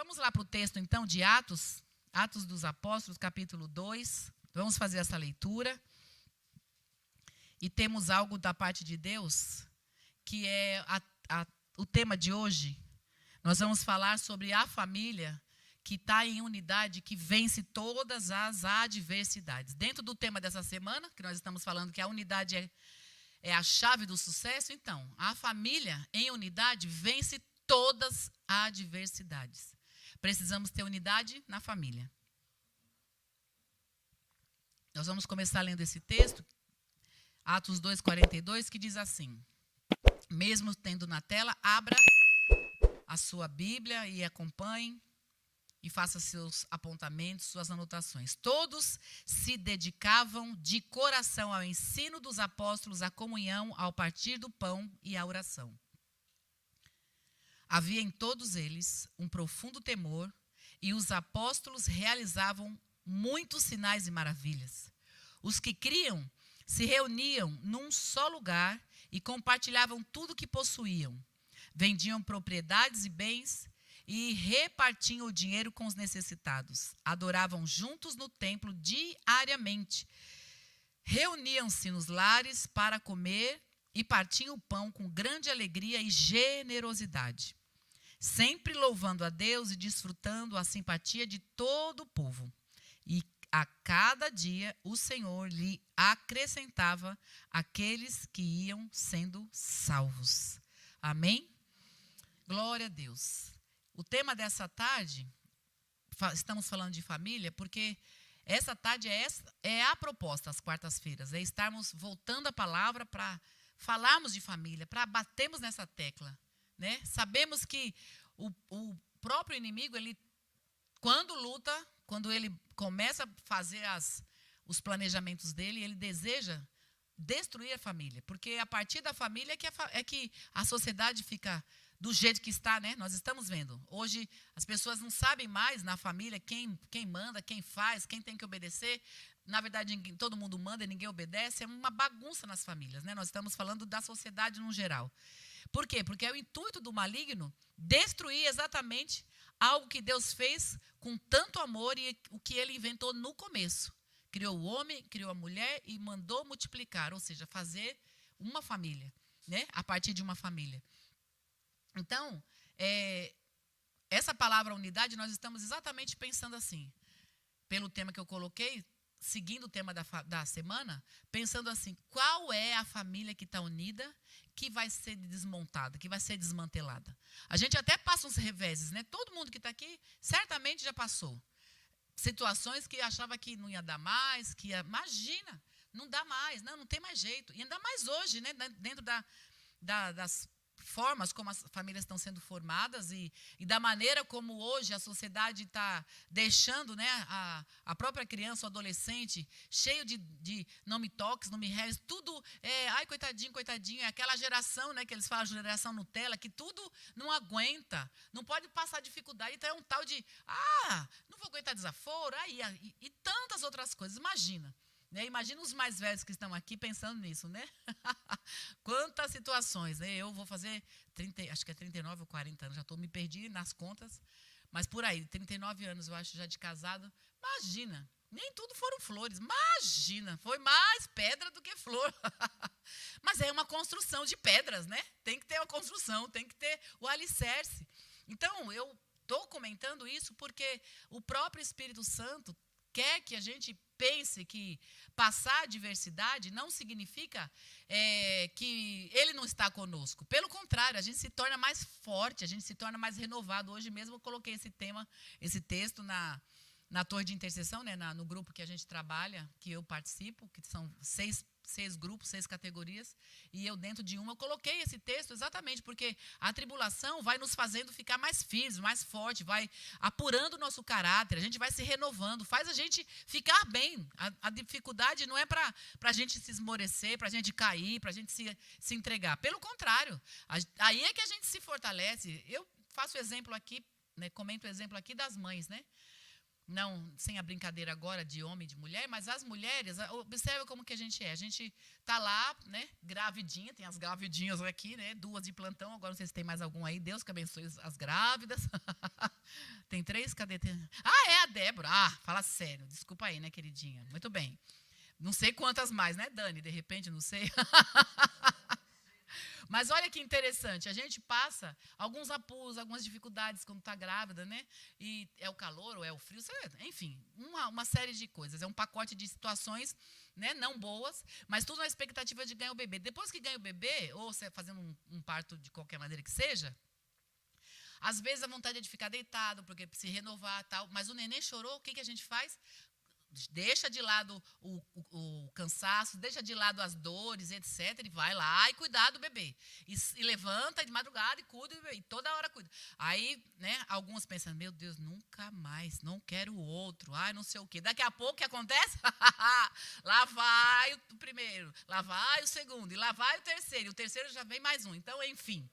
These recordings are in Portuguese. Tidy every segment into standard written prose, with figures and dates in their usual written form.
Vamos lá para o texto, então, de Atos, Atos dos Apóstolos, capítulo 2. Vamos fazer essa leitura. E temos algo da parte de Deus, que é o tema de hoje. Nós vamos falar sobre a família que está em unidade, que vence todas as adversidades. Dentro do tema dessa semana, que nós estamos falando que a unidade é a chave do sucesso, então, a família em unidade vence todas as adversidades. Precisamos ter unidade na família. Nós vamos começar lendo esse texto, Atos 2:42, que diz assim: mesmo tendo na tela, abra a sua Bíblia e acompanhe e faça seus apontamentos, suas anotações. Todos se dedicavam de coração ao ensino dos apóstolos, à comunhão, ao partir do pão e à oração. Havia em todos eles um profundo temor, e os apóstolos realizavam muitos sinais e maravilhas. Os que criam se reuniam num só lugar e compartilhavam tudo o que possuíam. Vendiam propriedades e bens e repartiam o dinheiro com os necessitados. Adoravam juntos no templo diariamente. Reuniam-se nos lares para comer e partiam o pão com grande alegria e generosidade, sempre louvando a Deus e desfrutando a simpatia de todo o povo. E a cada dia o Senhor lhe acrescentava aqueles que iam sendo salvos. Amém? Glória a Deus. O tema dessa tarde, estamos falando de família, porque essa tarde é a proposta, às quartas-feiras, é estarmos voltando a palavra para falarmos de família, para batermos nessa tecla, né? Sabemos que o próprio inimigo, ele, quando luta, quando ele começa a fazer os planejamentos dele, ele deseja destruir a família, porque a partir da família é que a sociedade fica do jeito que está, né? Nós estamos vendo. Hoje as pessoas não sabem mais na família quem manda, quem faz, quem tem que obedecer. Na verdade, todo mundo manda e ninguém obedece. É uma bagunça nas famílias, né? Nós estamos falando da sociedade no geral. Por quê? Porque é o intuito do maligno destruir exatamente algo que Deus fez com tanto amor e o que ele inventou no começo. Criou o homem, criou a mulher e mandou multiplicar, ou seja, fazer uma família, né? A partir de uma família. Então, essa palavra unidade, nós estamos exatamente pensando assim, pelo tema que eu coloquei, seguindo o tema da semana, pensando assim, qual é a família que está unida, que vai ser desmontada, que vai ser desmantelada. A gente até passa uns reveses, né? Todo mundo que está aqui certamente já passou. Situações que achava que não ia dar mais, imagina, não dá mais, não tem mais jeito. E ainda mais hoje, né? Dentro das formas como as famílias estão sendo formadas e da maneira como hoje a sociedade está deixando, né, a própria criança ou adolescente cheio de não me toques, não me reles, tudo ai, coitadinho, coitadinho, é aquela geração, né, que eles falam, geração Nutella, que tudo não aguenta, não pode passar dificuldade, então é um tal de, não vou aguentar desaforo, e tantas outras coisas, imagina. Né? Imagina os mais velhos que estão aqui pensando nisso, né? Quantas situações, né? Eu vou fazer acho que é 39 ou 40 anos, já me perdi nas contas, mas por aí, 39 anos eu acho já de casado. Imagina, nem tudo foram flores, imagina, foi mais pedra do que flor. Mas é uma construção de pedras, né? Tem que ter uma construção, tem que ter o alicerce. Então, eu estou comentando isso porque o próprio Espírito Santo quer que a gente pense que passar a adversidade não significa que ele não está conosco. Pelo contrário, a gente se torna mais forte, a gente se torna mais renovado. Hoje mesmo eu coloquei esse texto na torre de intercessão, né, no grupo que a gente trabalha, que eu participo, que são seis grupos, 6 categorias, e eu dentro de uma eu coloquei esse texto exatamente porque a tribulação vai nos fazendo ficar mais firmes, mais forte, vai apurando o nosso caráter, a gente vai se renovando, faz a gente ficar bem. A dificuldade não é para a gente se esmorecer, para a gente cair, para a gente se entregar. Pelo contrário, aí é que a gente se fortalece. Eu faço exemplo aqui, né, comento o exemplo aqui das mães, né? não, sem a brincadeira agora de homem e de mulher, mas as mulheres, observa como que a gente é. A gente tá lá, né, gravidinha, tem as gravidinhas aqui, né, 2 de plantão, agora não sei se tem mais algum aí, Deus que abençoe as grávidas. Tem 3, cadê? É a Débora. Fala sério, desculpa aí, né, queridinha. Muito bem. Não sei quantas mais, né, Dani? De repente, não sei. Mas olha que interessante, a gente passa alguns apuros, algumas dificuldades quando está grávida, né? E é o calor ou é o frio, enfim, uma série de coisas. É um pacote de situações, né, não boas, mas tudo na expectativa de ganhar o bebê. Depois que ganha o bebê, ou você fazendo um parto de qualquer maneira que seja, às vezes a vontade é de ficar deitado, porque se renovar e tal, mas o neném chorou, o que a gente faz? Deixa de lado o cansaço, deixa de lado as dores, etc. E vai lá e cuidar do bebê. E levanta de madrugada e cuida do bebê. E toda hora cuida. Aí, né, alguns pensam, meu Deus, nunca mais, não quero outro. Ai, não sei o quê. Daqui a pouco, o que acontece? Lá vai o primeiro, lá vai o segundo, e lá vai o terceiro. E o terceiro já vem mais um. Então, enfim.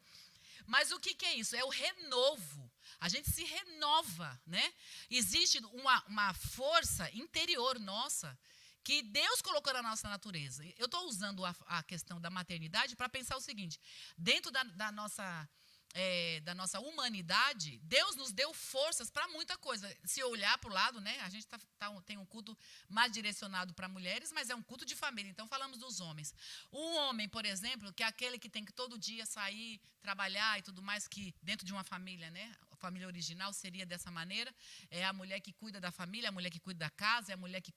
Mas o que é isso? É o renovo. A gente se renova, né? Existe uma força interior nossa que Deus colocou na nossa natureza. Eu estou usando a questão da maternidade para pensar o seguinte. Dentro da nossa humanidade, Deus nos deu forças para muita coisa. Se olhar para o lado, né? A gente tem um culto mais direcionado para mulheres, mas é um culto de família. Então, falamos dos homens. Um homem, por exemplo, que é aquele que tem que todo dia sair, trabalhar e tudo mais, que dentro de uma família, né? A família original seria dessa maneira. É a mulher que cuida da família, a mulher que cuida da casa, é a mulher que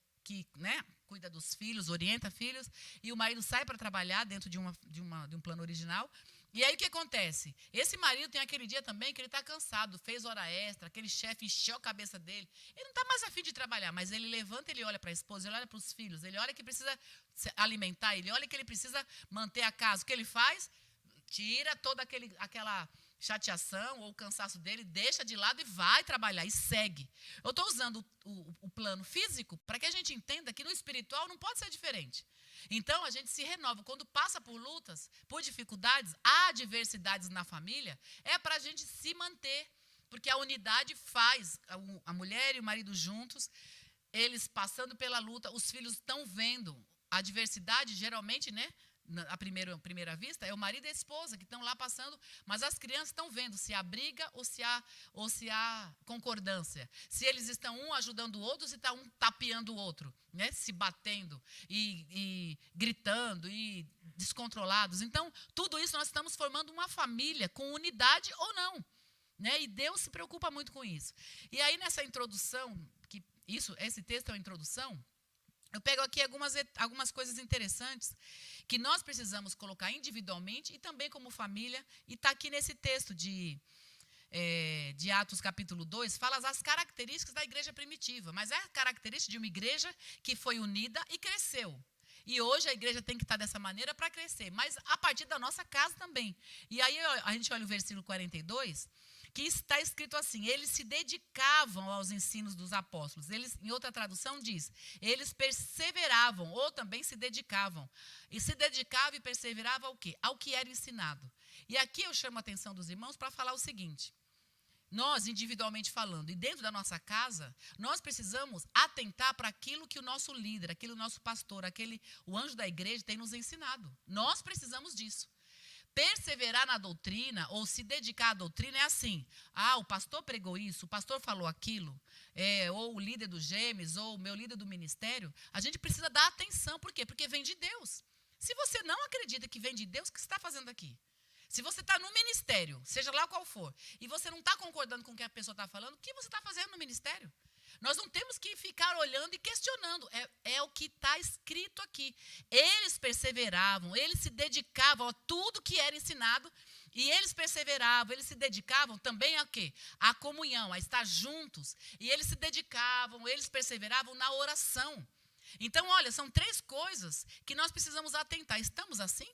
né, cuida dos filhos, orienta filhos, e o marido sai para trabalhar dentro de um plano original. E aí o que acontece? Esse marido tem aquele dia também que ele está cansado, fez hora extra, aquele chefe encheu a cabeça dele. Ele não está mais a fim de trabalhar, mas ele levanta, ele olha para a esposa, ele olha para os filhos, ele olha que precisa se alimentar, ele olha que ele precisa manter a casa. O que ele faz? Tira toda aquela chateação ou o cansaço dele, deixa de lado e vai trabalhar e segue. Eu estou usando o plano físico para que a gente entenda que no espiritual não pode ser diferente. Então, a gente se renova. Quando passa por lutas, por dificuldades, adversidades na família, é para a gente se manter. Porque a unidade faz a mulher e o marido juntos, eles passando pela luta, os filhos estão vendo. A adversidade, geralmente, né? À primeira vista, é o marido e a esposa que estão lá passando, mas as crianças estão vendo se há briga ou se há concordância. Se eles estão um ajudando o outro, se está um tapeando o outro, né? Se batendo e gritando e descontrolados. Então, tudo isso nós estamos formando uma família com unidade ou não. Né? E Deus se preocupa muito com isso. E aí, nessa introdução, esse texto é uma introdução, eu pego aqui algumas coisas interessantes que nós precisamos colocar individualmente e também como família. E está aqui nesse texto de Atos capítulo 2, fala as características da igreja primitiva. Mas é a característica de uma igreja que foi unida e cresceu. E hoje a igreja tem que estar dessa maneira para crescer, mas a partir da nossa casa também. E aí a gente olha o versículo 42, que está escrito assim, eles se dedicavam aos ensinos dos apóstolos. Eles, em outra tradução diz, eles perseveravam ou também se dedicavam. E se dedicava e perseverava ao quê? Ao que era ensinado. E aqui eu chamo a atenção dos irmãos para falar o seguinte, nós, individualmente falando, e dentro da nossa casa, nós precisamos atentar para aquilo que o nosso líder, aquele nosso pastor, o anjo da igreja tem nos ensinado. Nós precisamos disso. Perseverar na doutrina ou se dedicar à doutrina é assim. O pastor pregou isso, o pastor falou aquilo, ou o líder dos gêmeos, ou o meu líder do ministério. A gente precisa dar atenção. Por quê? Porque vem de Deus. Se você não acredita que vem de Deus, o que você está fazendo aqui? Se você está no ministério, seja lá qual for, e você não está concordando com o que a pessoa está falando, o que você está fazendo no ministério? Nós não temos que ficar olhando e questionando. É o que está escrito aqui. Eles perseveravam, eles se dedicavam a tudo que era ensinado, e eles perseveravam, eles se dedicavam também a quê? A comunhão, a estar juntos. E eles se dedicavam, eles perseveravam na oração. Então, olha, são 3 coisas que nós precisamos atentar. Estamos assim?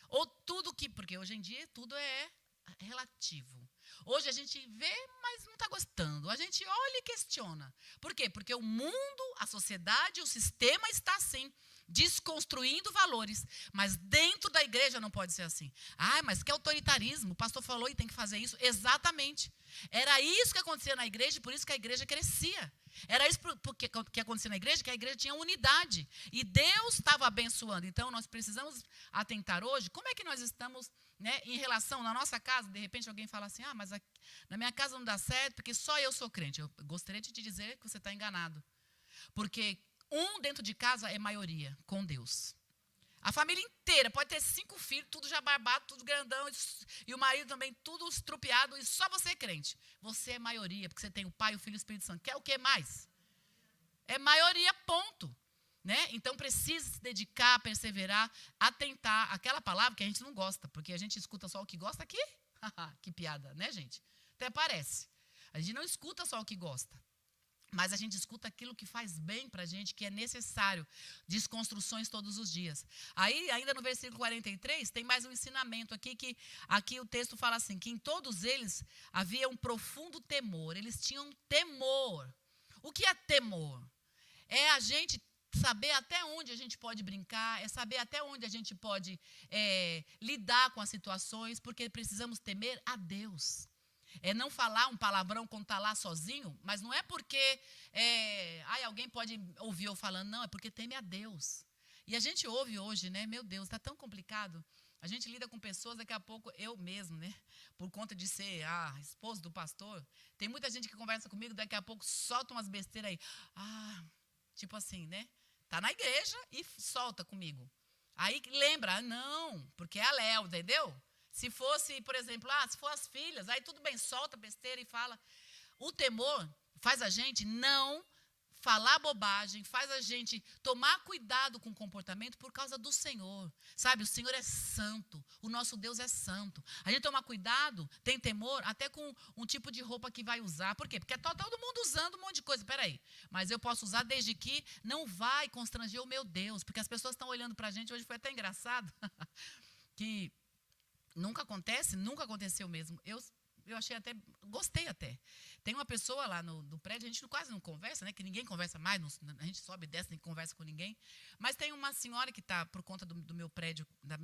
Ou tudo porque hoje em dia tudo é relativo. Hoje a gente vê, mas não está gostando. A gente olha e questiona. Por quê? Porque o mundo, a sociedade, o sistema está assim. desconstruindo valores. Mas dentro da igreja não pode ser assim. Ah, mas que autoritarismo, o pastor falou e tem que fazer isso. Exatamente. Era isso que acontecia na igreja e por isso que a igreja crescia. Era isso que acontecia na igreja, que a igreja tinha unidade. E Deus estava abençoando. Então, nós precisamos atentar hoje, como é que nós estamos, né, em relação, na nossa casa, de repente alguém fala assim, mas na minha casa não dá certo, porque só eu sou crente. Eu gostaria de te dizer que você está enganado. Porque dentro de casa é maioria, com Deus. A família inteira, pode ter 5 filhos, tudo já barbado, tudo grandão, e o marido também, tudo estrupiado, e só você é crente. Você é maioria, porque você tem o Pai, o Filho e o Espírito Santo. Quer o que mais? É maioria, ponto. Né? Então, precisa se dedicar, perseverar, atentar. Aquela palavra que a gente não gosta, porque a gente escuta só o que gosta aqui. Que piada, né, gente? Até parece. A gente não escuta só o que gosta. Mas a gente escuta aquilo que faz bem para a gente, que é necessário. Desconstruções todos os dias. Aí, ainda no versículo 43, tem mais um ensinamento aqui, que aqui o texto fala assim, que em todos eles havia um profundo temor. Eles tinham temor. O que é temor? É a gente saber até onde a gente pode brincar, é saber até onde a gente pode lidar com as situações, porque precisamos temer a Deus. É não falar um palavrão quando está lá sozinho, mas não é porque alguém pode ouvir eu falando, não, é porque teme a Deus. E a gente ouve hoje, né? Meu Deus, está tão complicado. A gente lida com pessoas, daqui a pouco, eu mesmo, né? Por conta de ser a esposa do pastor, tem muita gente que conversa comigo, daqui a pouco solta umas besteiras aí. Tipo assim, né? Tá na igreja e solta comigo. Aí lembra, não, porque é a Léo, entendeu? Se fosse, por exemplo, se for as filhas, aí tudo bem, solta besteira e fala. O temor faz a gente não falar bobagem, faz a gente tomar cuidado com o comportamento por causa do Senhor. Sabe, o Senhor é santo, o nosso Deus é santo. A gente toma cuidado, tem temor, até com um tipo de roupa que vai usar. Por quê? Porque está todo mundo usando um monte de coisa. Peraí, mas eu posso usar desde que não vai constranger o meu Deus. Porque as pessoas estão olhando para a gente, hoje foi até engraçado, que nunca aconteceu mesmo. Eu achei até, gostei até. Tem uma pessoa lá no prédio, a gente quase não conversa, né? Que ninguém conversa mais, a gente sobe e desce, nem conversa com ninguém. Mas tem uma senhora que está, por conta do meu prédio, da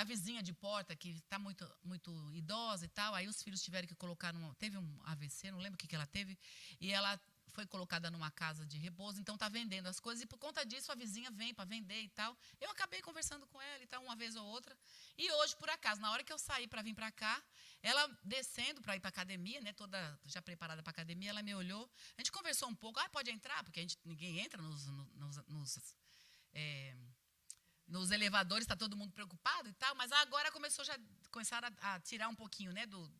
vizinha de porta, que está muito, muito idosa e tal. Aí os filhos tiveram que colocar, teve um AVC, não lembro o que ela teve, e ela foi colocada numa casa de repouso, então está vendendo as coisas, e por conta disso a vizinha vem para vender e tal. Eu acabei conversando com ela e tal, uma vez ou outra, e hoje, por acaso, na hora que eu saí para vir para cá, ela descendo para ir para a academia, né, toda já preparada para a academia, ela me olhou, a gente conversou um pouco, pode entrar, porque ninguém entra nos elevadores, está todo mundo preocupado e tal, mas agora começaram a tirar um pouquinho, né, do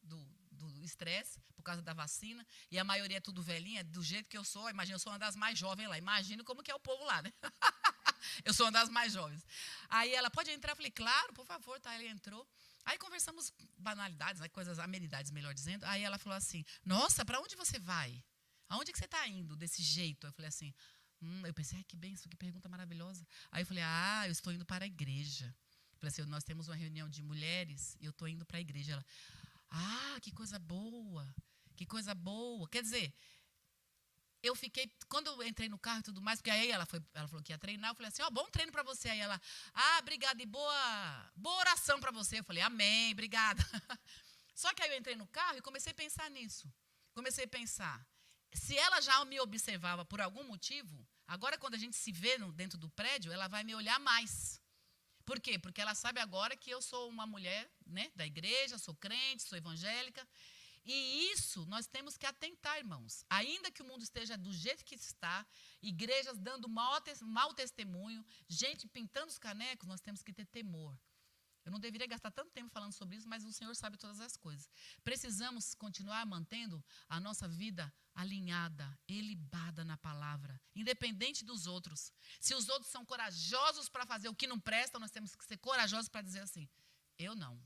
estresse, por causa da vacina, e a maioria é tudo velhinha, do jeito que eu sou, imagina, eu sou uma das mais jovens lá, imagina como que é o povo lá, né? Eu sou uma das mais jovens. Aí ela, pode entrar? Eu falei, claro, por favor, tá, ela entrou. Aí conversamos banalidades, né, coisas, amenidades, melhor dizendo, aí ela falou assim, nossa, para onde você vai? Aonde que você está indo desse jeito? Eu falei assim, eu pensei, que benção, que pergunta maravilhosa. Aí eu falei, eu estou indo para a igreja. Eu falei assim, nós temos uma reunião de mulheres e eu estou indo para a igreja. Ela, que coisa boa, que coisa boa. Quer dizer, eu fiquei, quando eu entrei no carro e tudo mais, porque aí ela falou que ia treinar, eu falei assim, bom treino para você. Aí ela, obrigada e boa oração para você. Eu falei, amém, obrigada. Só que aí eu entrei no carro e comecei a pensar nisso. Comecei a pensar, se ela já me observava por algum motivo, agora quando a gente se vê dentro do prédio, ela vai me olhar mais. Por quê? Porque ela sabe agora que eu sou uma mulher, né, da igreja, sou crente, sou evangélica. E isso nós temos que atentar, irmãos. Ainda que o mundo esteja do jeito que está, igrejas dando mau testemunho, gente pintando os canecos, nós temos que ter temor. Eu não deveria gastar tanto tempo falando sobre isso, mas o Senhor sabe todas as coisas. Precisamos continuar mantendo a nossa vida alinhada, ilibada na palavra, independente dos outros. Se os outros são corajosos para fazer o que não presta, nós temos que ser corajosos para dizer assim, eu não.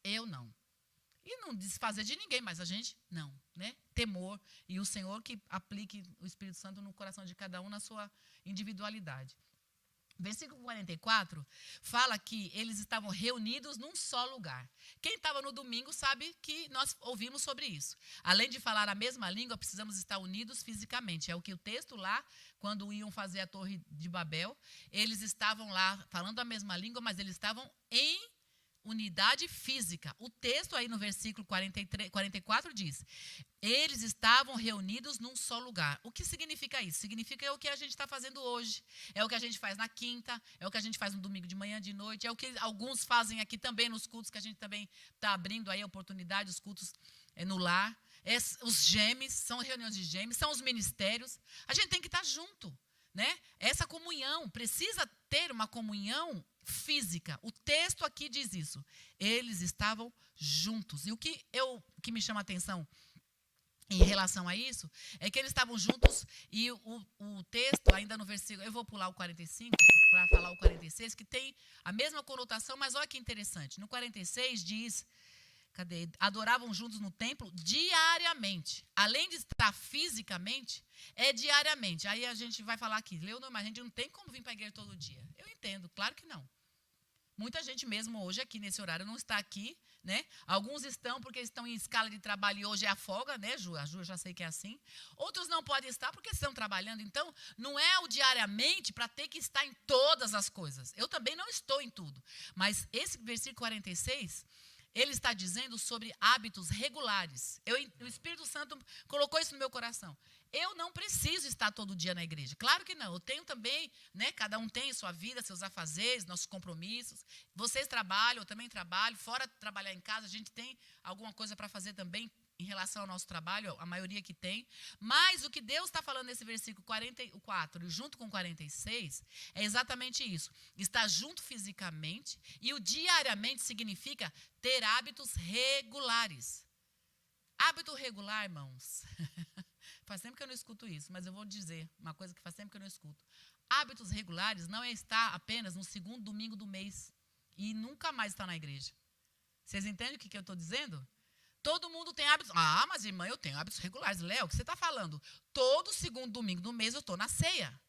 E não desfazer de ninguém, mas a gente não, né? Temor, e o Senhor que aplique o Espírito Santo no coração de cada um na sua individualidade. Versículo 44 fala que eles estavam reunidos num só lugar. Quem estava no domingo sabe que nós ouvimos sobre isso. Além de falar a mesma língua, precisamos estar unidos fisicamente. É o que o texto lá, quando iam fazer a Torre de Babel, eles estavam lá falando a mesma língua, mas eles estavam em unidade física. O texto aí no versículo 44 diz: eles estavam reunidos num só lugar. O que significa isso? Significa o que a gente está fazendo hoje. É o que a gente faz na quinta, é o que a gente faz no domingo de manhã, de noite, é o que alguns fazem aqui também nos cultos, que a gente também está abrindo aí a oportunidade, os cultos no lar. Os GEMs, são reuniões de GEMs, são os ministérios. A gente tem que estar junto, né? Essa comunhão, precisa ter uma comunhão física. O texto aqui diz isso. Eles estavam juntos. E o que me chama a atenção em relação a isso, é que eles estavam juntos e o texto, ainda no versículo, eu vou pular o 45 para falar o 46, que tem a mesma conotação, mas olha que interessante. No 46 diz, adoravam juntos no templo diariamente. Além de estar fisicamente, é diariamente. Aí a gente vai falar aqui, Leonor, mas a gente não tem como vir para a igreja todo dia. Eu entendo, claro que não. Muita gente mesmo hoje aqui nesse horário não está aqui, né? Alguns estão porque estão em escala de trabalho e hoje é a folga, né, Ju? A Ju eu já sei que é assim. Outros não podem estar porque estão trabalhando. Então, não é o diariamente para ter que estar em todas as coisas. Eu também não estou em tudo. Mas esse versículo 46, ele está dizendo sobre hábitos regulares. O Espírito Santo colocou isso no meu coração. Eu não preciso estar todo dia na igreja. Claro que não. Eu tenho também, né? Cada um tem sua vida, seus afazeres, nossos compromissos. Vocês trabalham, eu também trabalho. Fora trabalhar em casa, a gente tem alguma coisa para fazer também em relação ao nosso trabalho, a maioria que tem. Mas o que Deus está falando nesse versículo 44, junto com 46, é exatamente isso. Estar junto fisicamente e o diariamente significa ter hábitos regulares. Hábito regular, irmãos. Faz tempo que eu não escuto isso, mas eu vou dizer uma coisa que faz tempo que eu não escuto. Hábitos regulares não é estar apenas no segundo domingo do mês e nunca mais estar na igreja. Vocês entendem o que eu estou dizendo? Todo mundo tem hábitos. Ah, mas irmã, eu tenho hábitos regulares. Léo, o que você está falando? Todo segundo domingo do mês eu estou na ceia.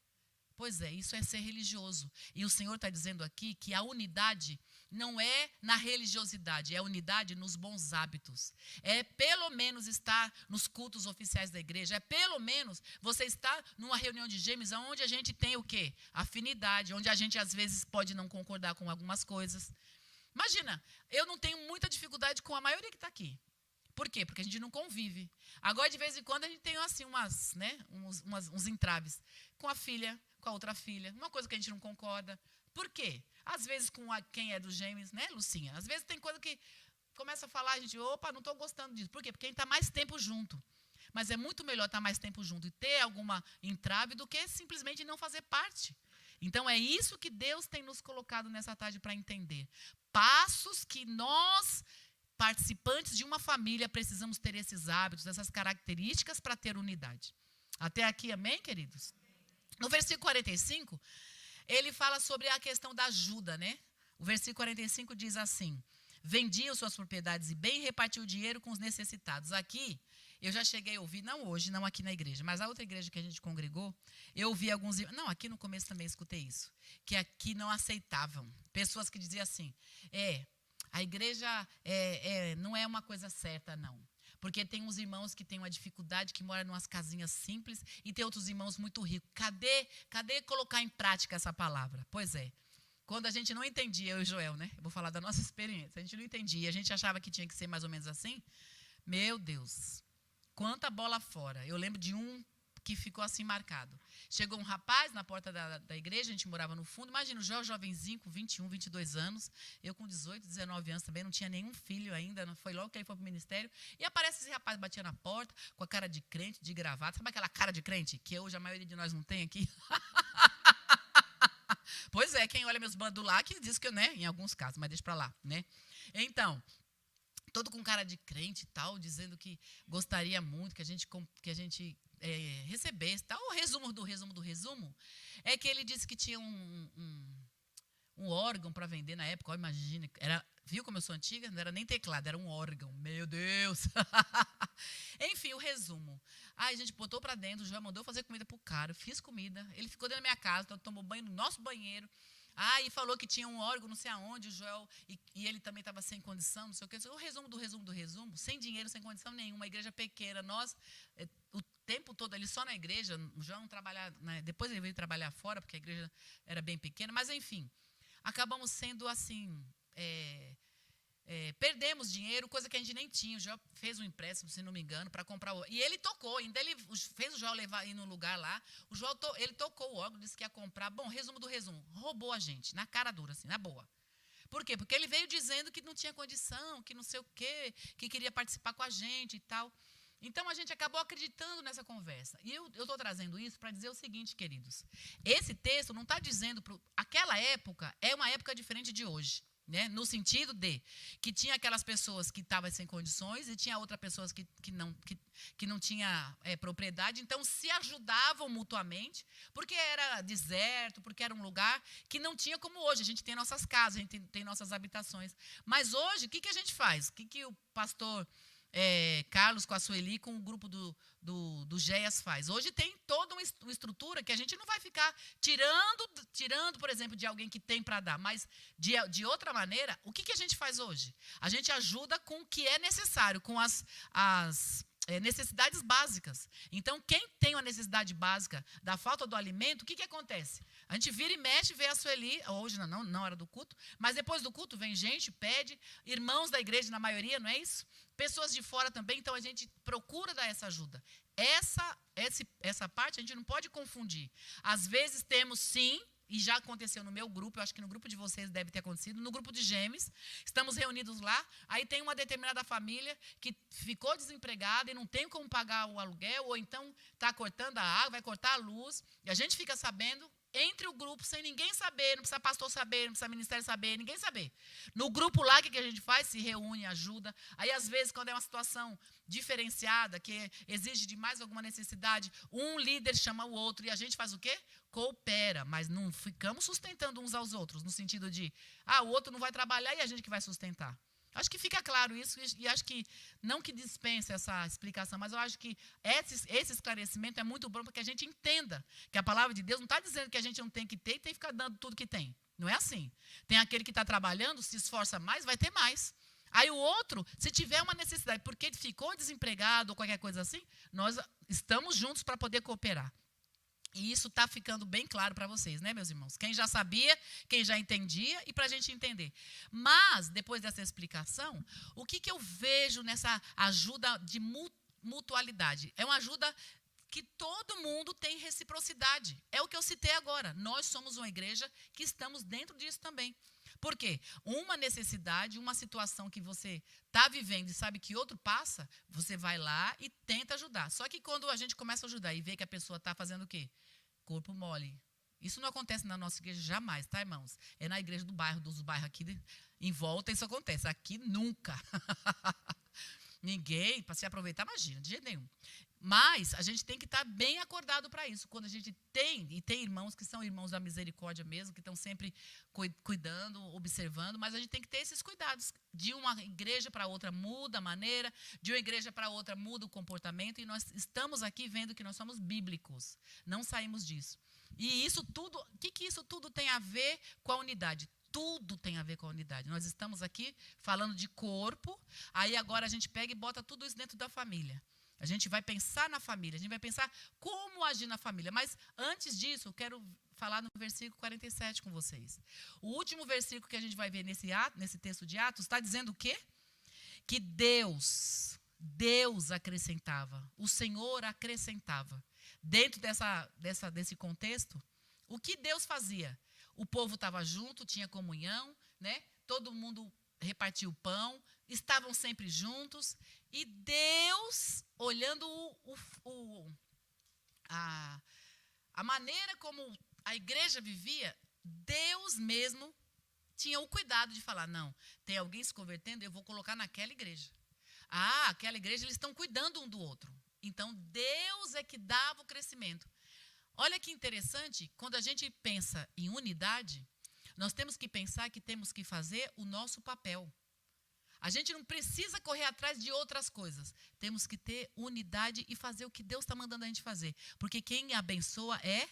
Pois é, isso é ser religioso. E o Senhor está dizendo aqui que a unidade não é na religiosidade, é a unidade nos bons hábitos. É pelo menos estar nos cultos oficiais da igreja, é pelo menos você estar numa reunião de gêmeos onde a gente tem o quê? Afinidade, onde a gente às vezes pode não concordar com algumas coisas. Imagina, eu não tenho muita dificuldade com a maioria que está aqui. Por quê? Porque a gente não convive. Agora, de vez em quando, a gente tem assim uns entraves com a filha, com a outra filha, uma coisa que a gente não concorda. Por quê? Às vezes com quem é dos gêmeos, né, Lucinha? Às vezes tem coisa que começa a falar, a gente, opa, não estou gostando disso. Por quê? Porque a gente está mais tempo junto. Mas é muito melhor estar mais tempo junto e ter alguma entrave do que simplesmente não fazer parte. Então, é isso que Deus tem nos colocado nessa tarde para entender. Passos que nós, participantes de uma família, precisamos ter esses hábitos, essas características para ter unidade. Até aqui, amém, queridos? No versículo 45, ele fala sobre a questão da ajuda, né? O versículo 45 diz assim: vendiam suas propriedades e bem, repartiu o dinheiro com os necessitados. Aqui, eu já cheguei a ouvir, não hoje, não aqui na igreja, mas a outra igreja que a gente congregou, eu ouvi alguns, não, aqui no começo também escutei isso, que aqui não aceitavam. Pessoas que diziam assim, a igreja não é uma coisa certa, não. Porque tem uns irmãos que têm uma dificuldade, que moram em umas casinhas simples, e tem outros irmãos muito ricos. Cadê colocar em prática essa palavra? Pois é. Quando a gente não entendia, eu e Joel, né? Eu vou falar da nossa experiência. A gente não entendia, a gente achava que tinha que ser mais ou menos assim. Meu Deus, quanta bola fora. Eu lembro de um que ficou assim marcado. Chegou um rapaz na porta da igreja, a gente morava no fundo. Imagina o Joel, jovenzinho, com 21, 22 anos. Eu com 18, 19 anos também, não tinha nenhum filho ainda. Não foi logo que ele foi para o ministério. E aparece esse rapaz, batia na porta, com a cara de crente, de gravata. Sabe aquela cara de crente que hoje a maioria de nós não tem aqui? Pois é, quem olha meus bandos lá, que diz que eu, né, em alguns casos, mas deixa para lá, né? Então, todo com cara de crente e tal, dizendo que gostaria muito que a gente recebesse. Tal. O resumo do resumo é que ele disse que tinha um órgão para vender na época. Ó, imagina, viu como eu sou antiga? Não era nem teclado, era um órgão. Meu Deus! Enfim, o resumo. Aí a gente botou para dentro, o Joel mandou fazer comida pro cara, eu fiz comida, ele ficou dentro da minha casa, então tomou banho no nosso banheiro. E falou que tinha um órgão não sei aonde, o Joel, e ele também estava sem condição, não sei o quê. O resumo do resumo do resumo, sem dinheiro, sem condição nenhuma, igreja pequena, nós, o tempo todo ali só na igreja, o Joel não trabalhava, né, depois ele veio trabalhar fora, porque a igreja era bem pequena, mas enfim, acabamos sendo assim, perdemos dinheiro, coisa que a gente nem tinha. O Joel fez um empréstimo, se não me engano, para comprar o... E ele tocou, ainda ele fez o Joel ir no lugar lá. O Joel ele tocou o órgão, disse que ia comprar. Bom, resumo do resumo, roubou a gente, na cara dura, assim, na boa. Por quê? Porque ele veio dizendo que não tinha condição, que não sei o quê, que queria participar com a gente e tal. Então, a gente acabou acreditando nessa conversa. E eu estou trazendo isso para dizer o seguinte, queridos. Esse texto não está dizendo... Aquela época é uma época diferente de hoje. Né? No sentido de que tinha aquelas pessoas que estavam sem condições e tinha outras pessoas que não tinha propriedade, então se ajudavam mutuamente, porque era deserto, porque era um lugar que não tinha como hoje. A gente tem nossas casas, a gente tem nossas habitações. Mas hoje, o que a gente faz? O que o pastor Carlos com a Sueli, com o grupo do GEAS faz? Hoje tem toda uma estrutura que a gente não vai ficar tirando, por exemplo, de alguém que tem para dar, mas de outra maneira, o que a gente faz hoje? A gente ajuda com o que é necessário, com as necessidades básicas. Então, quem tem uma necessidade básica da falta do alimento, o que acontece? A gente vira e mexe, vê a Sueli, hoje não era do culto, mas depois do culto vem gente, pede, irmãos da igreja na maioria, não é isso? Pessoas de fora também, então a gente procura dar essa ajuda. Essa parte a gente não pode confundir. Às vezes temos sim, e já aconteceu no meu grupo, eu acho que no grupo de vocês deve ter acontecido, no grupo de gêmeos, estamos reunidos lá, aí tem uma determinada família que ficou desempregada e não tem como pagar o aluguel, ou então está cortando a água, vai cortar a luz, e a gente fica sabendo entre o grupo, sem ninguém saber, não precisa pastor saber, não precisa ministério saber, ninguém saber. No grupo lá, o que a gente faz? Se reúne, ajuda. Aí, às vezes, quando é uma situação diferenciada, que exige de mais alguma necessidade, um líder chama o outro e a gente faz o quê? Coopera, mas não ficamos sustentando uns aos outros, no sentido de, o outro não vai trabalhar e a gente que vai sustentar. Acho que fica claro isso, e acho que, não que dispense essa explicação, mas eu acho que esse esclarecimento é muito bom para que a gente entenda que a palavra de Deus não está dizendo que a gente não tem que ter e tem que ficar dando tudo que tem. Não é assim. Tem aquele que está trabalhando, se esforça mais, vai ter mais. Aí o outro, se tiver uma necessidade, porque ele ficou desempregado ou qualquer coisa assim, nós estamos juntos para poder cooperar. E isso está ficando bem claro para vocês, né, meus irmãos? Quem já sabia, quem já entendia, e para a gente entender. Mas, depois dessa explicação, o que eu vejo nessa ajuda de mutualidade? É uma ajuda que todo mundo tem reciprocidade. É o que eu citei agora. Nós somos uma igreja que estamos dentro disso também. Por quê? Uma necessidade, uma situação que você está vivendo e sabe que outro passa, você vai lá e tenta ajudar. Só que quando a gente começa a ajudar e vê que a pessoa está fazendo o quê? Corpo mole. Isso não acontece na nossa igreja jamais, tá, irmãos? É na igreja do bairro, dos bairros aqui em volta, isso acontece. Aqui nunca. Ninguém, para se aproveitar, imagina, de jeito nenhum. Mas a gente tem que estar bem acordado para isso. Quando a gente tem irmãos que são irmãos da misericórdia mesmo, que estão sempre cuidando, observando, mas a gente tem que ter esses cuidados. De uma igreja para outra muda a maneira, de uma igreja para outra muda o comportamento, e nós estamos aqui vendo que nós somos bíblicos. Não saímos disso. E isso tudo, o que isso tudo tem a ver com a unidade? Tudo tem a ver com a unidade. Nós estamos aqui falando de corpo, aí agora a gente pega e bota tudo isso dentro da família. A gente vai pensar na família, a gente vai pensar como agir na família. Mas antes disso, eu quero falar no versículo 47 com vocês. O último versículo que a gente vai ver nesse texto de Atos, está dizendo o quê? Que Deus acrescentava, o Senhor acrescentava. Dentro desse contexto, o que Deus fazia? O povo estava junto, tinha comunhão, né? Todo mundo repartia o pão, estavam sempre juntos, e Deus, olhando a maneira como a igreja vivia, Deus mesmo tinha o cuidado de falar, não, tem alguém se convertendo, eu vou colocar naquela igreja. Aquela igreja, eles estão cuidando um do outro. Então, Deus é que dava o crescimento. Olha que interessante, quando a gente pensa em unidade, Nós temos que pensar que temos que fazer o nosso papel. A gente não precisa correr atrás de outras coisas. Temos que ter unidade e fazer o que Deus está mandando a gente fazer. Porque quem abençoa é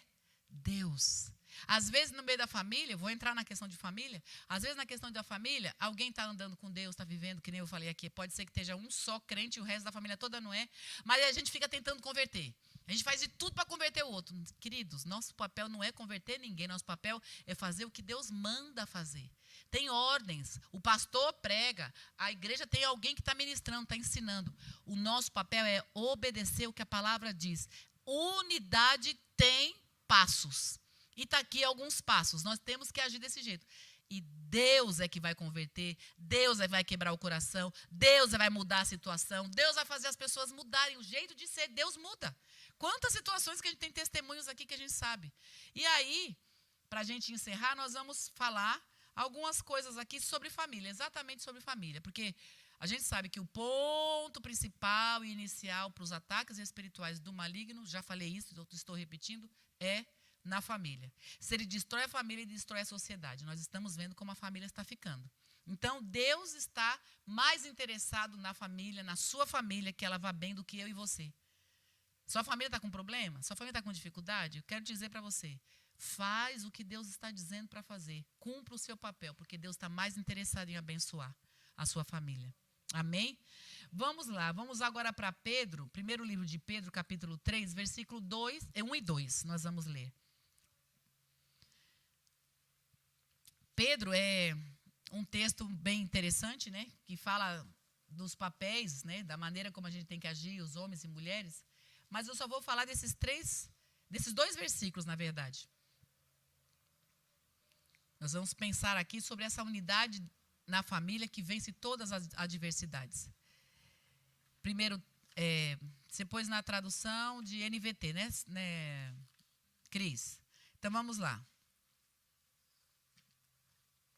Deus. Às vezes, no meio da família, vou entrar na questão de família, às vezes na questão da família, alguém está andando com Deus, está vivendo, que nem eu falei aqui, pode ser que esteja um só crente e o resto da família toda não é, mas a gente fica tentando converter. A gente faz de tudo para converter o outro. Queridos, nosso papel não é converter ninguém, nosso papel é fazer o que Deus manda fazer. Tem ordens, o pastor prega, a igreja tem alguém que está ministrando, está ensinando. O nosso papel é obedecer o que a palavra diz. Unidade tem passos. E está aqui alguns passos. Nós temos que agir desse jeito. E Deus é que vai converter, Deus é que vai quebrar o coração, Deus vai mudar a situação, Deus vai fazer as pessoas mudarem o jeito de ser, Deus muda. Quantas situações que a gente tem testemunhos aqui que a gente sabe. E aí, para a gente encerrar, nós vamos falar algumas coisas aqui sobre família, exatamente sobre família. Porque a gente sabe que o ponto principal e inicial para os ataques espirituais do maligno, já falei isso, estou repetindo, é na família. Se ele destrói a família, ele destrói a sociedade. Nós estamos vendo como a família está ficando. Então, Deus está mais interessado na família, na sua família, que ela vá bem do que eu e você. Sua família está com problema? Sua família está com dificuldade? Eu quero dizer para você, faz o que Deus está dizendo para fazer. Cumpra o seu papel, porque Deus está mais interessado em abençoar a sua família. Amém? Vamos lá, vamos agora para Pedro, primeiro livro de Pedro, capítulo 3, versículo 1 e 2, nós vamos ler. Pedro é um texto bem interessante, né? Que fala dos papéis, né? Da maneira como a gente tem que agir, os homens e mulheres. Mas eu só vou falar desses dois versículos, na verdade. Nós vamos pensar aqui sobre essa unidade na família que vence todas as adversidades. Primeiro, você pôs na tradução de NVT, né, Cris? Então, vamos lá.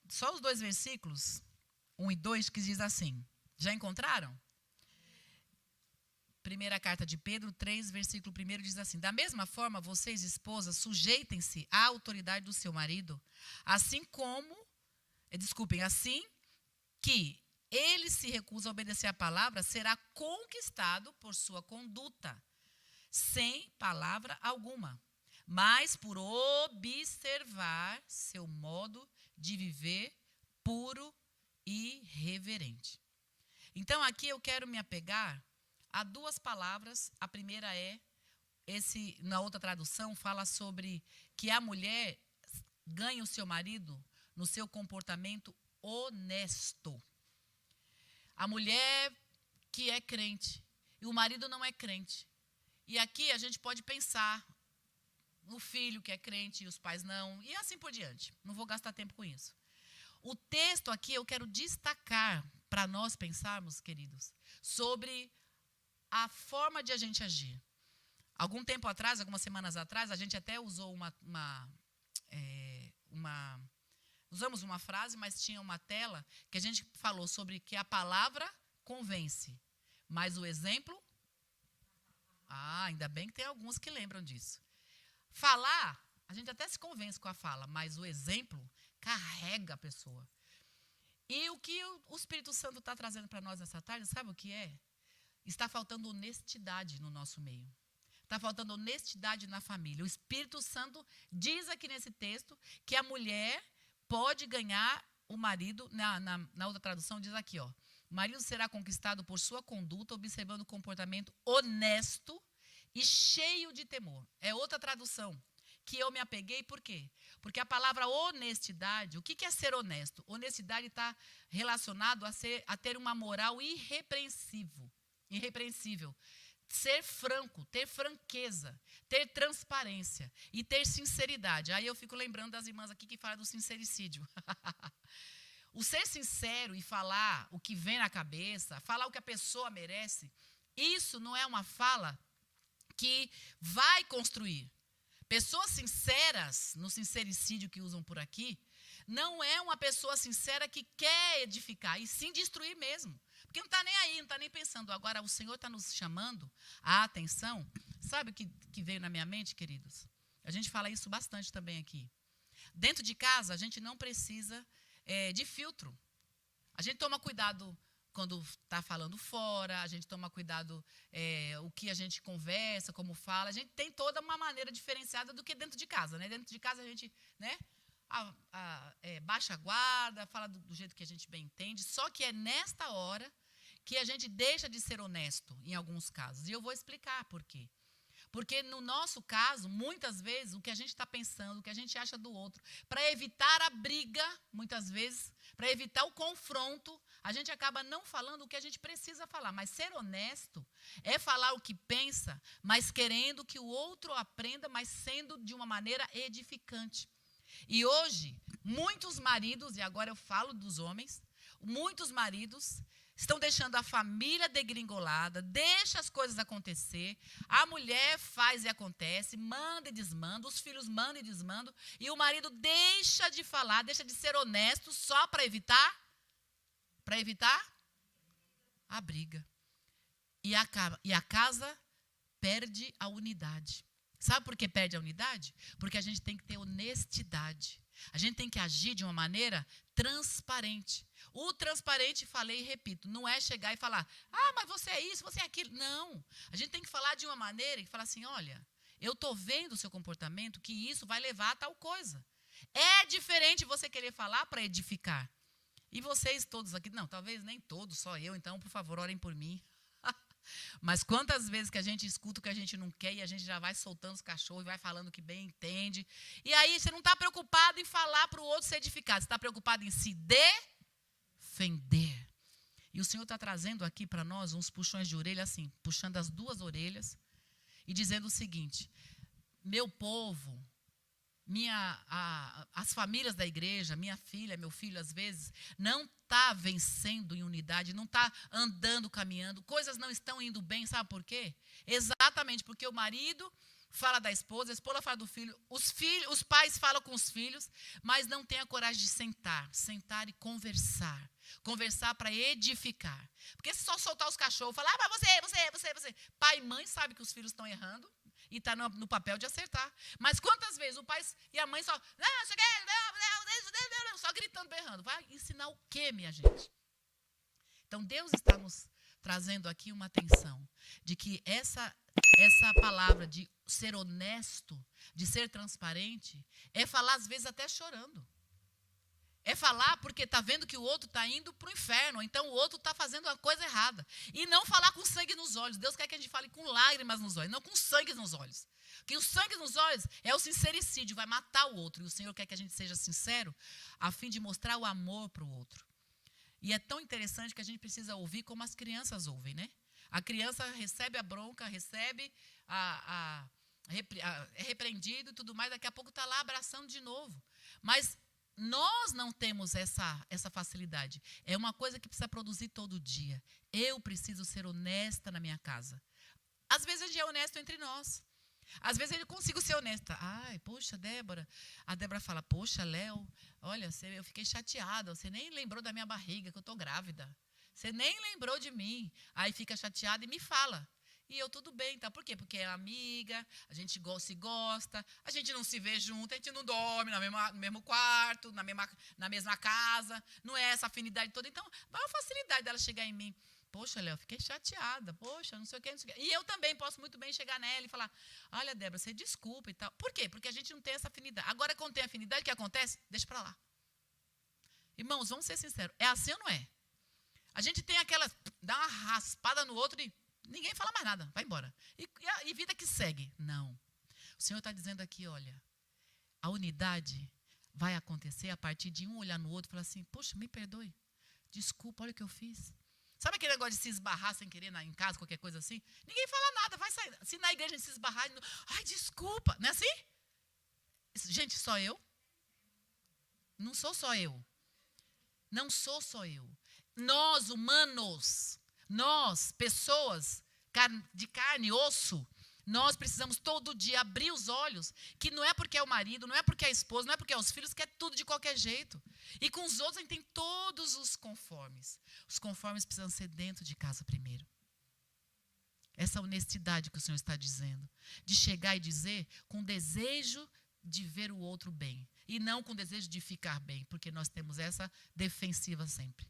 Só os dois versículos, 1 e 2, que diz assim. Já encontraram? Primeira carta de Pedro 3, versículo 1 diz assim: da mesma forma, vocês, esposas, sujeitem-se à autoridade do seu marido, assim que ele se recusa a obedecer a palavra, será conquistado por sua conduta, sem palavra alguma, mas por observar seu modo de viver puro e reverente. Então, aqui eu quero me apegar a duas palavras. A primeira na outra tradução, fala sobre que a mulher ganha o seu marido no seu comportamento honesto. A mulher que é crente e o marido não é crente. E aqui a gente pode pensar no filho que é crente e os pais não, e assim por diante. Não vou gastar tempo com isso. O texto aqui eu quero destacar para nós pensarmos, queridos, sobre a forma de a gente agir. Algum tempo atrás, algumas semanas atrás, a gente até usou usamos uma frase, mas tinha uma tela que a gente falou sobre que a palavra convence, mas o exemplo... ainda bem que tem alguns que lembram disso. Falar, a gente até se convence com a fala, mas o exemplo carrega a pessoa. E o que o Espírito Santo está trazendo para nós nessa tarde, sabe o que é? Está faltando honestidade no nosso meio. Está faltando honestidade na família. O Espírito Santo diz aqui nesse texto que a mulher pode ganhar o marido, na outra tradução diz aqui, ó, o marido será conquistado por sua conduta, observando o comportamento honesto e cheio de temor. É outra tradução que eu me apeguei, por quê? Porque a palavra honestidade, o que é ser honesto? Honestidade está relacionado a ter uma moral irrepreensível. Ser franco, ter franqueza, ter transparência e ter sinceridade. Aí eu fico lembrando das irmãs aqui que falam do sincericídio. O ser sincero e falar o que vem na cabeça, falar o que a pessoa merece, isso não é uma fala que vai construir. Pessoas sinceras, no sincericídio que usam por aqui, não é uma pessoa sincera que quer edificar, e sim destruir mesmo. Porque não está nem aí, não está nem pensando. Agora, o Senhor está nos chamando a atenção. Sabe o que veio na minha mente, queridos? A gente fala isso bastante também aqui. dentro de casa, a gente não precisa de filtro. A gente toma cuidado quando está falando fora, a gente toma cuidado o que a gente conversa, como fala. A gente tem toda uma maneira diferenciada do que dentro de casa, né? Dentro de casa a gente, né, baixa a guarda, fala do jeito que a gente bem entende. Só que é nesta hora que a gente deixa de ser honesto, em alguns casos. E eu vou explicar por quê. Porque no nosso caso, muitas vezes, o que a gente está pensando, o que a gente acha do outro, para evitar a briga, muitas vezes, para evitar o confronto, a gente acaba não falando o que a gente precisa falar. Mas ser honesto é falar o que pensa, mas querendo que o outro aprenda, mas sendo de uma maneira edificante. E hoje, muitos maridos, e agora eu falo dos homens, muitos maridos estão deixando a família degringolada, deixa as coisas acontecer, a mulher faz e acontece, manda e desmanda, os filhos mandam e desmandam, e o marido deixa de falar, deixa de ser honesto só para evitar a briga. E a casa perde a unidade. Sabe por que perde a unidade? Porque a gente tem que ter honestidade. A gente tem que agir de uma maneira transparente. O transparente, falei e repito, não é chegar e falar, mas você é isso, você é aquilo. Não. A gente tem que falar de uma maneira e falar assim, olha, eu estou vendo o seu comportamento, que isso vai levar a tal coisa. É diferente você querer falar para edificar. E vocês todos aqui, não, talvez nem todos, só eu, então, por favor, orem por mim. Mas quantas vezes que a gente escuta o que a gente não quer e a gente já vai soltando os cachorros e vai falando o que bem entende. E aí você não está preocupado em falar para o outro ser edificado, você está preocupado em se defender. E o Senhor está trazendo aqui para nós uns puxões de orelha assim, puxando as duas orelhas e dizendo o seguinte, meu povo, as famílias da igreja, minha filha, meu filho, às vezes, não está vencendo em unidade, não está andando, caminhando, coisas não estão indo bem, sabe por quê? Exatamente porque o marido fala da esposa, a esposa fala do filho, os pais falam com os filhos, mas não tem a coragem de sentar e conversar para edificar. Porque se só soltar os cachorros, falar, mas você, pai e mãe sabem que os filhos estão errando, e está no papel de acertar. Mas quantas vezes o pai e a mãe só gritando, berrando. Vai ensinar o quê, minha gente? Então, Deus está nos trazendo aqui uma atenção de que essa palavra de ser honesto, de ser transparente, é falar às vezes até chorando. É falar porque está vendo que o outro está indo para o inferno, ou então o outro está fazendo a coisa errada. E não falar com sangue nos olhos. Deus quer que a gente fale com lágrimas nos olhos, não com sangue nos olhos. Porque o sangue nos olhos é o sincericídio, vai matar o outro. E o Senhor quer que a gente seja sincero, a fim de mostrar o amor para o outro. E é tão interessante que a gente precisa ouvir como as crianças ouvem, né? A criança recebe a bronca, recebe é repreendido e tudo mais, daqui a pouco está lá abraçando de novo. Mas nós não temos essa facilidade. É uma coisa que precisa produzir todo dia. Eu preciso ser honesta na minha casa. Às vezes a gente é honesto entre nós. Às vezes eu consigo ser honesta. Ai, poxa, Débora. A Débora fala, poxa, Léo, olha, eu fiquei chateada. Você nem lembrou da minha barriga, que eu estou grávida. Você nem lembrou de mim. Aí fica chateada e me fala. E eu, tudo bem, tá? Por quê? Porque é amiga, a gente se gosta, a gente não se vê junto, a gente não dorme no mesmo quarto, na mesma casa, não é essa afinidade toda. Então, qual a facilidade dela chegar em mim? Poxa, Léo, fiquei chateada, poxa, não sei o que, não sei o que. E eu também posso muito bem chegar nela e falar, olha, Débora, você desculpa e tal. Por quê? Porque a gente não tem essa afinidade. Agora, quando tem afinidade, o que acontece? Deixa pra lá. Irmãos, vamos ser sinceros, é assim ou não é? A gente tem aquela, dá uma raspada no outro e ninguém fala mais nada, vai embora. E vida que segue. Não. O Senhor está dizendo aqui, olha, a unidade vai acontecer a partir de um olhar no outro e falar assim, poxa, me perdoe, desculpa, olha o que eu fiz. Sabe aquele negócio de se esbarrar sem querer em casa, qualquer coisa assim? Ninguém fala nada, vai sair. Se na igreja a gente se esbarrar, ai, desculpa, não é assim? Gente, só eu? Não sou só eu. Não sou só eu. Nós, humanos, nós, pessoas de carne e osso, nós precisamos todo dia abrir os olhos, que não é porque é o marido, não é porque é a esposa, não é porque é os filhos, que é tudo de qualquer jeito. E com os outros a gente tem todos os conformes. Os conformes precisam ser dentro de casa primeiro. Essa honestidade que o Senhor está dizendo, de chegar e dizer com desejo de ver o outro bem. E não com desejo de ficar bem, porque nós temos essa defensiva sempre.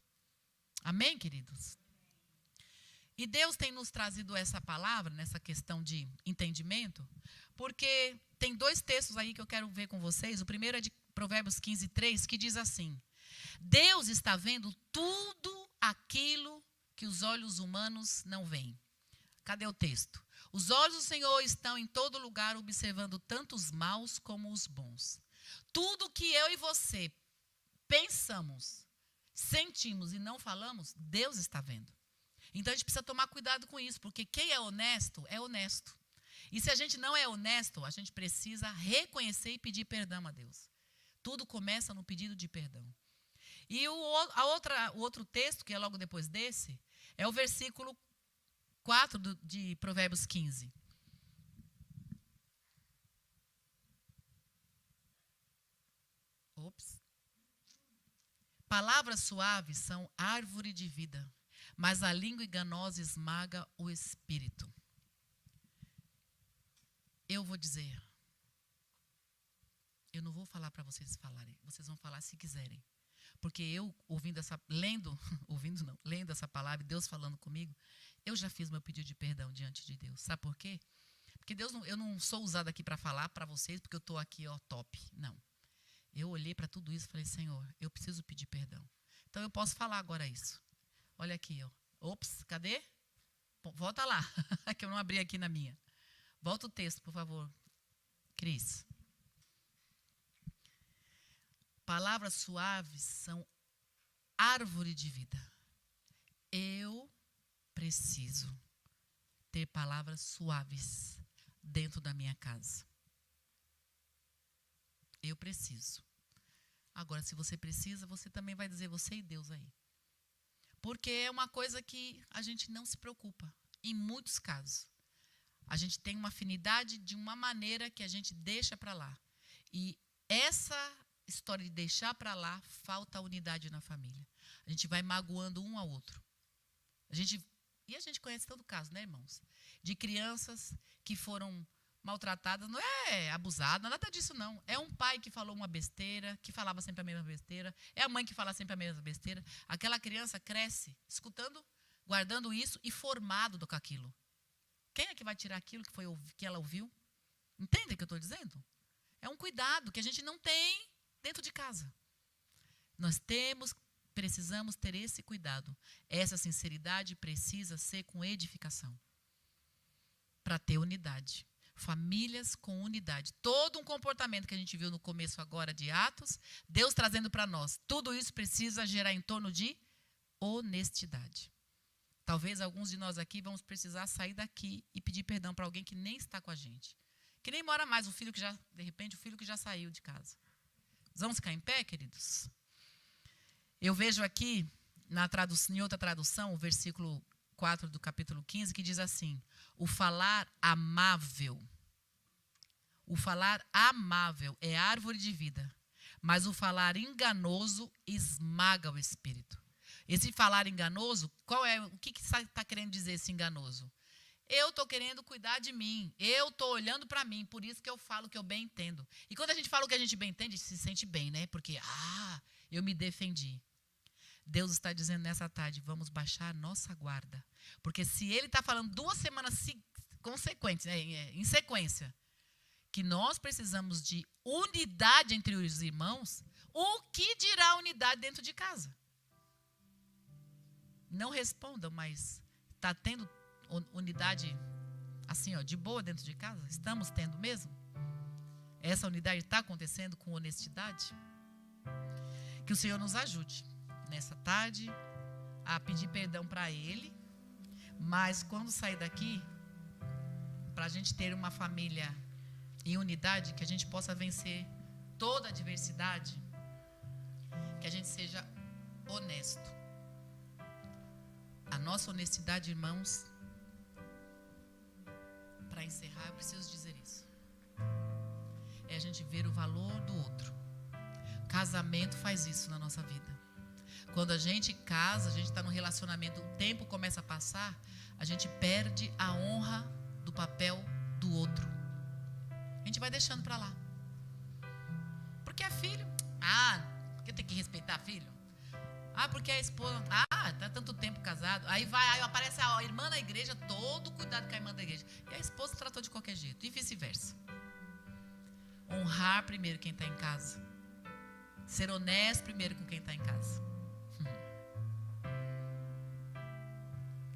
Amém, queridos? E Deus tem nos trazido essa palavra, nessa questão de entendimento, porque tem 2 textos aí que eu quero ver com vocês. O primeiro é de Provérbios 15:3, que diz assim: Deus está vendo tudo aquilo que os olhos humanos não veem. Cadê o texto? Os olhos do Senhor estão em todo lugar, observando tanto os maus como os bons. Tudo que eu e você pensamos, sentimos e não falamos, Deus está vendo. Então a gente precisa tomar cuidado com isso, porque quem é honesto, é honesto. E se a gente não é honesto, a gente precisa reconhecer e pedir perdão a Deus. Tudo começa no pedido de perdão. E o outro texto, que é logo depois desse, é o versículo 4 de Provérbios 15. Palavras suaves são árvore de vida, mas a língua enganosa esmaga o espírito. Eu vou dizer, eu não vou falar para vocês falarem, vocês vão falar se quiserem. Porque eu, lendo essa palavra, Deus falando comigo, eu já fiz meu pedido de perdão diante de Deus. Sabe por quê? Porque eu não sou usada aqui para falar para vocês, porque eu estou aqui, top. Não. Eu olhei para tudo isso e falei, Senhor, eu preciso pedir perdão. Então eu posso falar agora isso. Olha aqui, ó. Cadê? Volta lá, que eu não abri aqui na minha. Volta o texto, por favor. Cris. Palavras suaves são árvore de vida. Eu preciso ter palavras suaves dentro da minha casa. Eu preciso. Agora, se você precisa, você também vai dizer você e Deus aí. Porque é uma coisa que a gente não se preocupa. Em muitos casos. A gente tem uma afinidade de uma maneira que a gente deixa para lá. E essa história de deixar para lá, falta unidade na família. A gente vai magoando um ao outro. E a gente conhece todo caso, né, irmãos? De crianças que foram maltratadas, não é abusada, nada disso não. É um pai que falou uma besteira, que falava sempre a mesma besteira. É a mãe que fala sempre a mesma besteira. Aquela criança cresce escutando, guardando isso e formado com aquilo. Quem é que vai tirar aquilo que ela ouviu? Entende o que eu estou dizendo? É um cuidado que a gente não tem dentro de casa. Nós precisamos ter esse cuidado. Essa sinceridade precisa ser com edificação. Para ter unidade. Famílias com unidade. Todo um comportamento que a gente viu no começo agora de Atos, Deus trazendo para nós. Tudo isso precisa gerar em torno de honestidade. Talvez alguns de nós aqui vamos precisar sair daqui e pedir perdão para alguém que nem está com a gente. Que nem mora mais, de repente, o filho que já saiu de casa. Vamos ficar em pé, queridos? Eu vejo aqui, em outra tradução, o versículo 4 do capítulo 15, que diz assim: o falar amável é árvore de vida, mas o falar enganoso esmaga o espírito. Esse falar enganoso, o que está querendo dizer esse enganoso? Eu estou querendo cuidar de mim, eu estou olhando para mim, por isso que eu falo que eu bem entendo. E quando a gente fala o que a gente bem entende, a gente se sente bem, né? Porque, eu me defendi. Deus está dizendo nessa tarde, vamos baixar a nossa guarda. Porque se Ele está falando 2 semanas consequentes, né, em sequência, que nós precisamos de unidade entre os irmãos, o que dirá unidade dentro de casa? Não respondam, mas está tendo unidade assim, de boa dentro de casa? Estamos tendo mesmo? Essa unidade está acontecendo com honestidade? Que o Senhor nos ajude nessa tarde a pedir perdão para Ele, mas quando sair daqui, para a gente ter uma família em unidade, que a gente possa vencer toda a adversidade, que a gente seja honesto. A nossa honestidade, irmãos, para encerrar, eu preciso dizer isso. É a gente ver o valor do outro. Casamento faz isso na nossa vida. Quando a gente casa, a gente está num relacionamento, o tempo começa a passar, a gente perde a honra do papel do outro. A gente vai deixando para lá. porque é filho. Porque tem que respeitar filho. Porque a esposa... tá tanto tempo casado. Aí aparece a irmã na igreja, todo cuidado com a irmã da igreja. E a esposa tratou de qualquer jeito. E vice-versa. Honrar primeiro quem está em casa. Ser honesto primeiro com quem está em casa.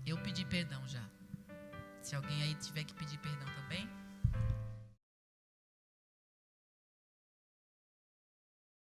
Eu pedi perdão já. Se alguém aí tiver que pedir perdão também...